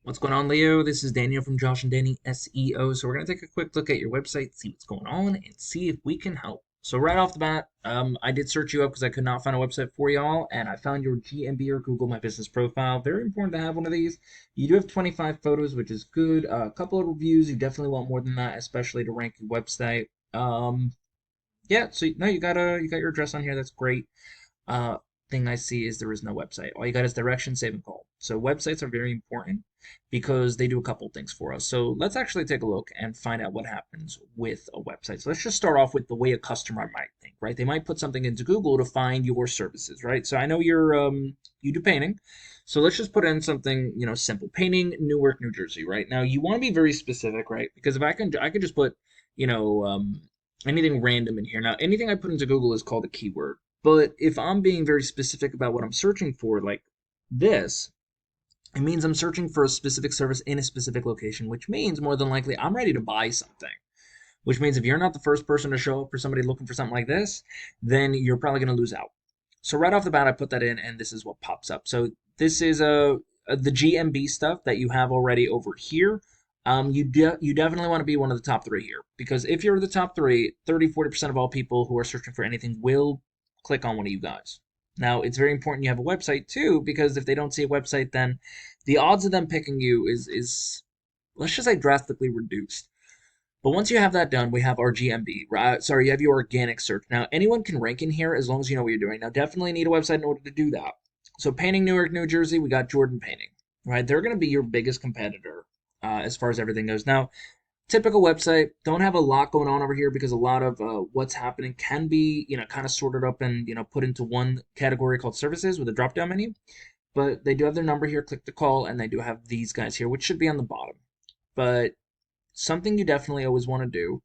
What's going on, Leo? This is Daniel from Josh and Danny SEO. So we're going to take a quick look at your website, see what's going on, and see if we can help. So right off the bat, I did search you up because I could not find a website for y'all, and I found your GMB or Google My Business profile. Very important to have one of these. You do have 25 photos, which is good. A couple of reviews. You definitely want more than that, especially to rank your website. Yeah. So no, you got your address on here. That's great. Uh, Thing I see is there is no website. All you got is direction, save, and call. So websites are very important because they do a couple things for us. So let's actually take a look and find out what happens with a website. So let's just start off with the way a customer might think, right? They might put something into Google to find your services, right? So I know you do painting. So let's just put in something, simple. Painting, Newark, New Jersey, right? Now you want to be very specific, right? Because if I can just put, you know, um, anything random in here. Now anything I put into Google is called a keyword. But if I'm being very specific about what I'm searching for, like this, it means I'm searching for a specific service in a specific location, which means more than likely I'm ready to buy something. Which means if you're not the first person to show up for somebody looking for something like this, then you're probably going to lose out. So right off the bat, I put that in, and this is what pops up. So this is the GMB stuff that you have already over here. You definitely want to be one of the top three here because if you're the top three, 30-40% of all people who are searching for anything will click on one of you guys. Now, it's very important you have a website too, because if they don't see a website, then the odds of them picking you is let's just say drastically reduced. But once you have that done, we have our GMB. Right? Sorry, you have your organic search. Now, anyone can rank in here as long as you know what you're doing. Now, definitely need a website in order to do that. So, painting Newark, New Jersey, we got Jordan Painting. Right? They're going to be your biggest competitor as far as everything goes. Now, typical website, don't have a lot going on over here because a lot of what's happening can be kind of sorted up and put into one category called services with a drop down menu, but they do have their number here, click to call, and they do have these guys here, which should be on the bottom. But something you definitely always want to do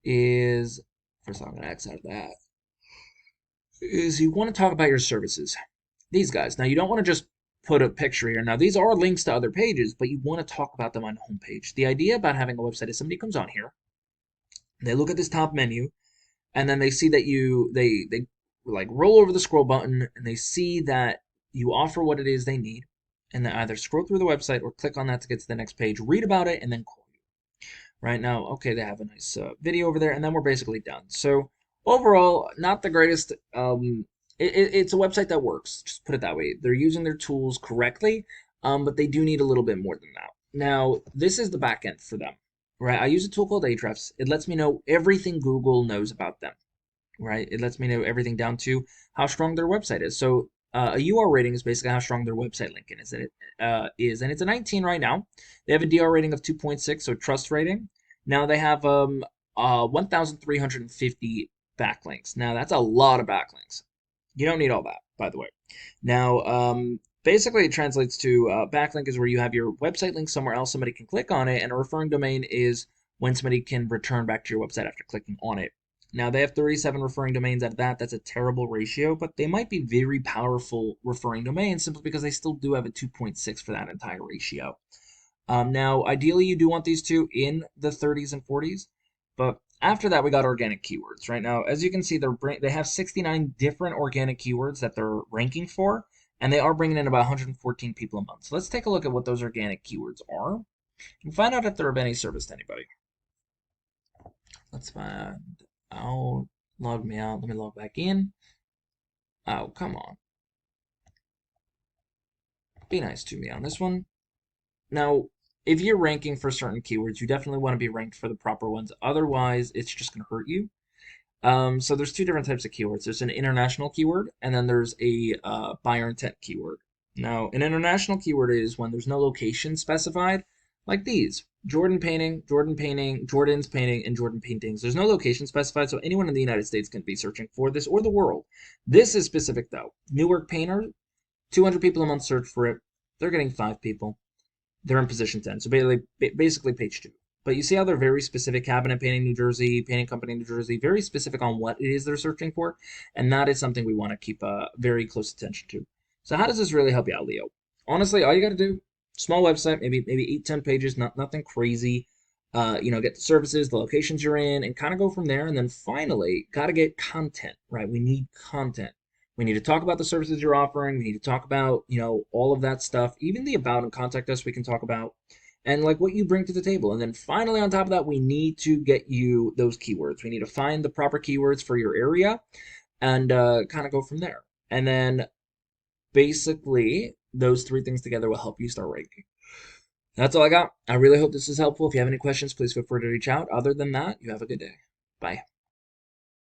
is, first I'm going to X out of that, is you want to talk about your services. These guys. Now, you don't want to just put a picture here. Now, these are links to other pages, but you want to talk about them on the homepage. The idea about having a website is somebody comes on here, they look at this top menu, and then they see that they like roll over the scroll button and they see that you offer what it is they need, and they either scroll through the website or click on that to get to the next page, read about it, and then call you. Right now, okay, they have a nice video over there, and then we're basically done. So overall, not the greatest. It's a website that works. Just put it that way. They're using their tools correctly, but they do need a little bit more than that. Now, this is the back end for them, right? I use a tool called Ahrefs. It lets me know everything Google knows about them, right? It lets me know everything down to how strong their website is. So a UR rating is basically how strong their website linking is, and it's a 19 right now. They have a DR rating of 2.6, so trust rating. Now they have 1,350 backlinks. Now that's a lot of backlinks. You don't need all that, by the way. Now, basically, it translates to backlink is where you have your website link somewhere else, somebody can click on it, and a referring domain is when somebody can return back to your website after clicking on it. Now, they have 37 referring domains out of that. That's a terrible ratio, but they might be very powerful referring domains simply because they still do have a 2.6 for that entire ratio. Now, ideally, you do want these two in the 30s and 40s, but after that, we got organic keywords. Right now, as you can see, they have 69 different organic keywords that they're ranking for, and they are bringing in about 114 people a month. So let's take a look at what those organic keywords are and find out if they're of any service to anybody. Let's find out. Log me out. Let me log back in. Oh, come on. Be nice to me on this one. Now, if you're ranking for certain keywords, you definitely want to be ranked for the proper ones. Otherwise, it's just going to hurt you. So there's two different types of keywords. There's an international keyword, and then there's a buyer intent keyword. Now, an international keyword is when there's no location specified, like these. Jordan painting, Jordan painting, Jordan's painting, and Jordan paintings. There's no location specified, so anyone in the United States can be searching for this, or the world. This is specific, though. Newark painter, 200 people a month search for it. They're getting 5 people. They're in position 10, so basically page 2. But you see how they're very specific, cabinet painting New Jersey, painting company New Jersey, very specific on what it is they're searching for, and that is something we want to keep very close attention to. So how does this really help you out, Leo? Honestly, all you got to do, small website, maybe 8-10 pages, nothing crazy. Get the services, the locations you're in, and kind of go from there. And then finally, got to get content, right? We need content. We need to talk about the services you're offering. We need to talk about, all of that stuff. Even the about and contact us we can talk about. And like what you bring to the table. And then finally on top of that, we need to get you those keywords. We need to find the proper keywords for your area and kind of go from there. And then basically those three things together will help you start ranking. That's all I got. I really hope this is helpful. If you have any questions, please feel free to reach out. Other than that, you have a good day. Bye.